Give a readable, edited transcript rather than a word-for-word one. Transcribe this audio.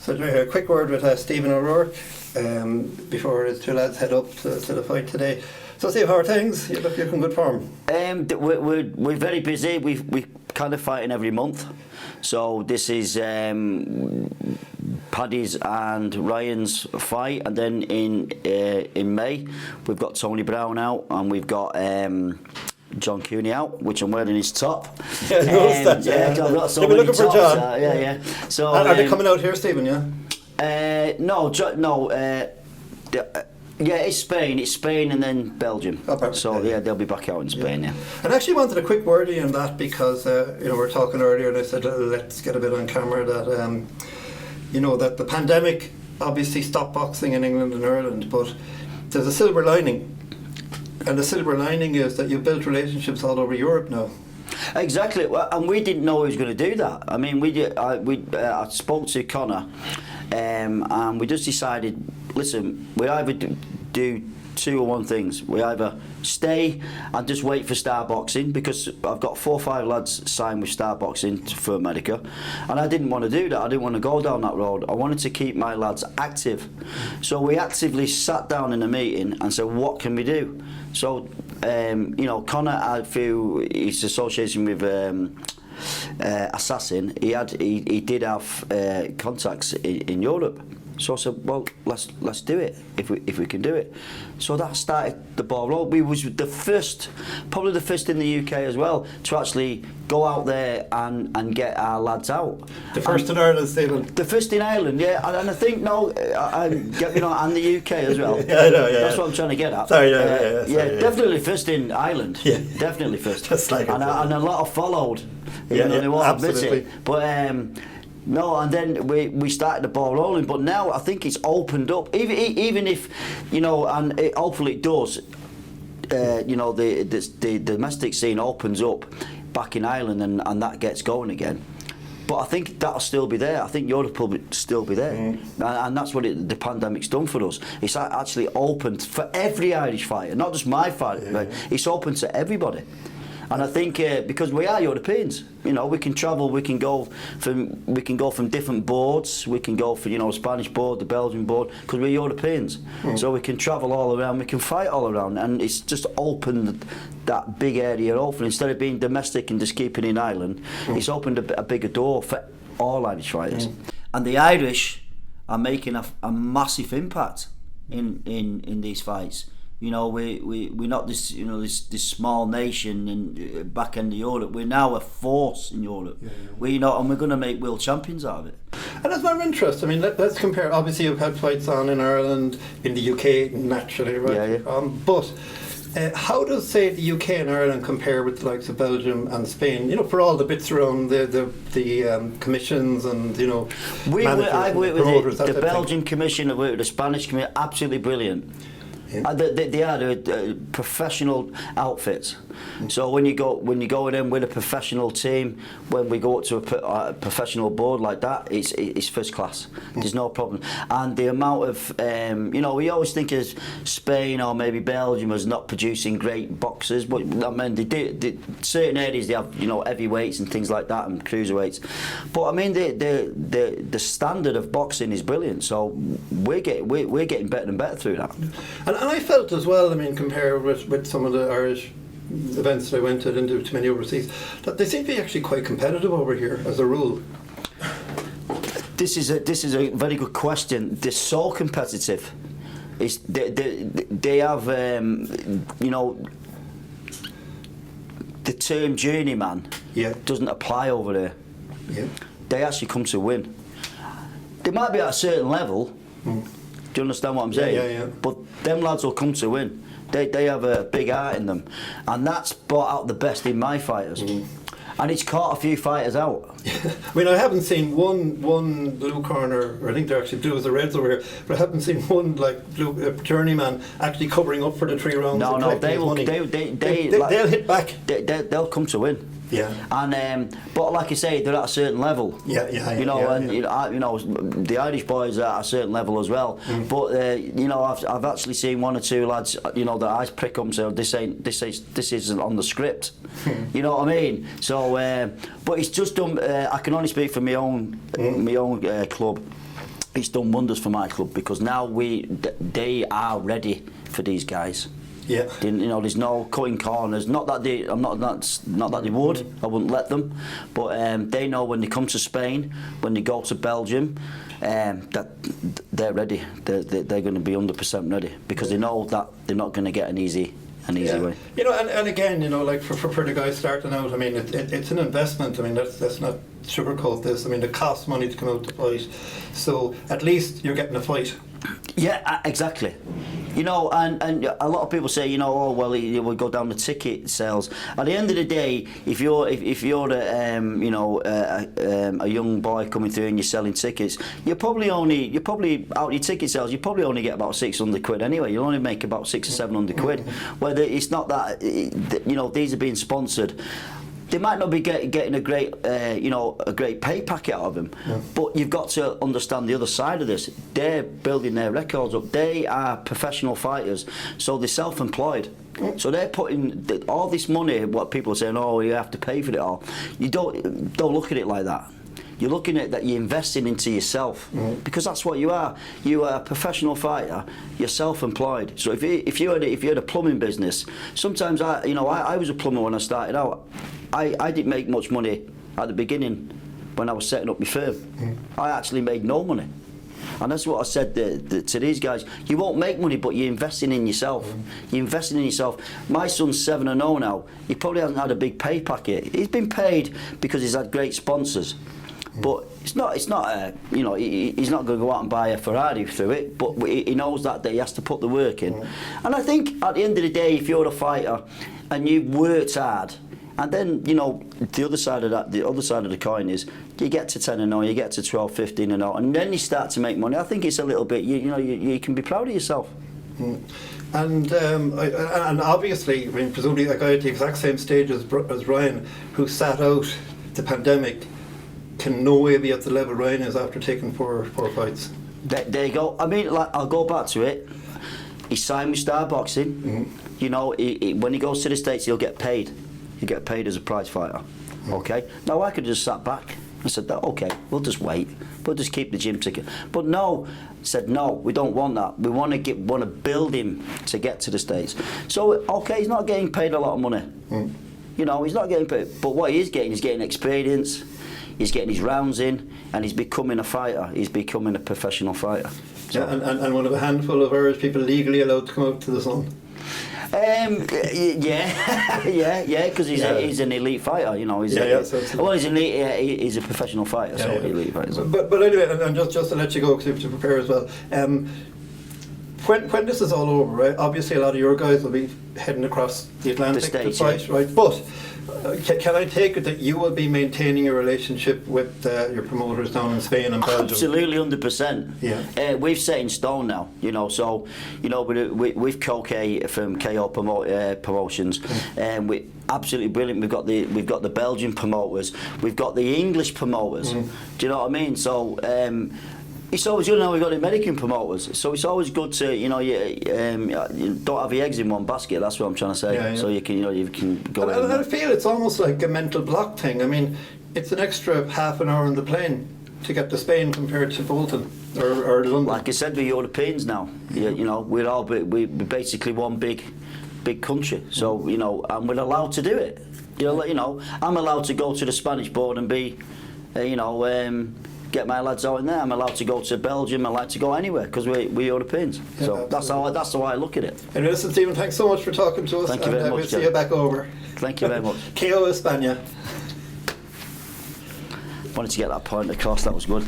So a quick word with Steve O Rourke before his two lads head up to the fight today. So Steve, how are things? You look in good form. We're very busy. We kind of fighting every month. So this is Paddy's and Ryan's fight, and then in May we've got Tony Brown out, and we've got John Cooney out, which I'm wearing his top. Yeah, I noticed that. I've got so They've been looking tops, for John. Yeah. So are they coming out here, Stephen? Yeah. No. Yeah, it's Spain and then Belgium. Oh, perfect. So yeah, they'll be back out in Spain. Yeah. And I actually wanted a quick word on that because we were talking earlier, and I said let's get a bit on camera that that the pandemic obviously stopped boxing in England and Ireland, but there's a silver lining. And the silver lining is that you've built relationships all over Europe now. Exactly, well, and we didn't know he was going to do that. I mean, I spoke to Connor, and we just decided, listen, we either do two or one things. We either stay and just wait for Star Boxing, because I've got 4 or 5 lads signed with Star Boxing for America, and I didn't want to do that. I didn't want to go down that road. I wanted to keep my lads active. So we actively sat down in a meeting and said, what can we do? So, Connor, I feel his association with Assassin, he did have contacts in Europe. So I said, well, let's do it if we can do it. So that started the ball rolling. We was probably the first in the UK as well, to actually go out there and get our lads out. The first in Ireland, Stephen. The first in Ireland, yeah, and I think and the UK as well. Yeah, I know, yeah. That's what I'm trying to get at. Sorry, definitely first in Ireland. Yeah, definitely first. Just like and a lot of followed. They won't admit it. But. No, and then we started the ball rolling, but now I think it's opened up. Even if, and hopefully it does. The domestic scene opens up back in Ireland, and that gets going again. But I think that'll still be there. I think Europe will still be there, and that's what the pandemic's done for us. It's actually opened for every Irish fighter, not just my fighter. Right? It's open to everybody. And I think because we are Europeans, we can travel, we can go from different boards. We can go for Spanish board, the Belgian board, because we're Europeans. So we can travel all around, we can fight all around, and it's just opened that big area open. Instead of being domestic and just keeping in Ireland, it's opened a bigger door for all Irish fighters. And the Irish are making a massive impact in these fights. We're not this this small nation in back end of Europe. We're now a force in Europe. And we're going to make world champions out of it. And that's my interest. I mean, let's compare. Obviously, you've had fights on in Ireland, in the UK, naturally, right? Yeah. But how does, say, the UK and Ireland compare with the likes of Belgium and Spain? For all the bits around the commissions and I've worked with the Belgian commission. I've worked with the Spanish commission. Absolutely brilliant. They are professional outfits. So when you go in with a professional team, when we go up to a professional board like that, it's first class. There's no problem. And the amount of we always think of Spain or maybe Belgium as not producing great boxers, but I mean they certain areas they have heavyweights and things like that and cruiserweights. But I mean the standard of boxing is brilliant. So we're getting better and better through that. And I felt as well, I mean, compared with some of the Irish events that I went to, I didn't do too many overseas, that they seem to be actually quite competitive over here as a rule. This is a very good question. They're so competitive. They have the term journeyman doesn't apply over there. Yeah. They actually come to win. They might be at a certain level. Do you understand what I'm saying? Yeah. But them lads will come to win. They have a big heart in them, and that's brought out the best in my fighters. And it's caught a few fighters out. I mean, I haven't seen one blue corner, or I think they're actually blue as the reds over here, but I haven't seen one blue journeyman actually covering up for the 3 rounds. No, they'll hit back. They'll come to win. Yeah. And but like I say, they're at a certain level. Yeah. The Irish boys are at a certain level as well. But I've actually seen 1 or 2 lads, that I prick up and say, this isn't on the script. You know what I mean? So, but it's just done. I can only speak for my own club. it's done wonders for my club, because now they are ready for these guys. Yeah. You know, there's no cutting corners. Not that they, not that they would. I wouldn't let them, but they know when they come to Spain, when they go to Belgium, that they're ready. They're going to be 100% ready, because they know that they're not going to get an easy way. You know, and again, you know, like for the guys starting out, I mean, it's an investment. I mean, let's not sugarcoat this. I mean, it costs money to come out to fight, so at least you're getting a fight. Yeah, exactly. You know, and a lot of people say, you know, oh well, it will go down the ticket sales. At the end of the day, if you're a young boy coming through and you're selling tickets, you're probably out your ticket sales. You probably only get about 600 quid anyway. You'll only make about 600 or 700 quid. Whether it's not that, you know, these are being sponsored. They might not be getting a great pay packet out of them, but you've got to understand the other side of this. They're building their records up. They are professional fighters, so they're self-employed. So they're putting all this money. What people are saying, oh, you have to pay for it all. You don't look at it like that. You're looking at that you're investing into yourself, because that's what you are. You are a professional fighter. You're self-employed. So if you had a plumbing business, sometimes I was a plumber when I started out. I didn't make much money at the beginning when I was setting up my firm. I actually made no money. And that's what I said to these guys. You won't make money, but you're investing in yourself. You're investing in yourself. My son's 7-0 now. He probably hasn't had a big pay packet. He's been paid because he's had great sponsors. But he's not he's not going to go out and buy a Ferrari through it, but he knows that he has to put the work in. And I think at the end of the day, if you're a fighter and you've worked hard, and then, you know, the other side of the coin is you get to 10-0, you get to 12, 15-0, and then you start to make money. I think it's a little bit, you can be proud of yourself. And obviously, I mean, presumably a guy at the exact same stage as Ryan, who sat out the pandemic, can no way be at the level Ryan is after taking four fights. There you go. I mean, like, I'll go back to it. He signed with Star Boxing. You know, when he goes to the States, he'll get paid. He'll get paid as a prize fighter. Okay? Now, I could have just sat back and said, okay, we'll just wait. We'll just keep the gym ticket. But no, said, no, we don't want that. We want to build him to get to the States. So, okay, he's not getting paid a lot of money. You know, he's not getting paid. But what he is getting experience. He's getting his rounds in, and he's becoming a fighter. He's becoming a professional fighter. So. Yeah, and one of a handful of Irish people legally allowed to come out to the sun. Yeah, because he's an elite fighter. You know, he's he's elite. He's a professional fighter, elite fighter. So. But anyway, and just to let you go, to prepare as well. When this is all over, right? Obviously, a lot of your guys will be heading across the Atlantic to fight, right? But can I take it that you will be maintaining a relationship with your promoters down in Spain and Belgium? Absolutely, 100%. Yeah. We've set in stone now, you know. So, you know, with Koke from KO Promotions, we absolutely brilliant. We've got the Belgian promoters, we've got the English promoters. Do you know what I mean? So. It's always good now we've got the American promoters, so it's always good to, you don't have your eggs in one basket. That's what I'm trying to say. Yeah. So you can go. And I feel it's almost like a mental block thing. I mean, it's an extra half an hour on the plane to get to Spain compared to Bolton or London. Like I said, we're Europeans now. You know, we're basically one big country. So and we're allowed to do it. You know, I'm allowed to go to the Spanish border and be, get my lads out in there. I'm allowed to go to Belgium. I'm allowed to go anywhere because we're Europeans. Yeah, so that's the way I look at it. And listen, Stephen, thanks so much for talking to us. Thank you very much. We'll see you back over. Thank you very much. KO España. Wanted to get that point across. That was good.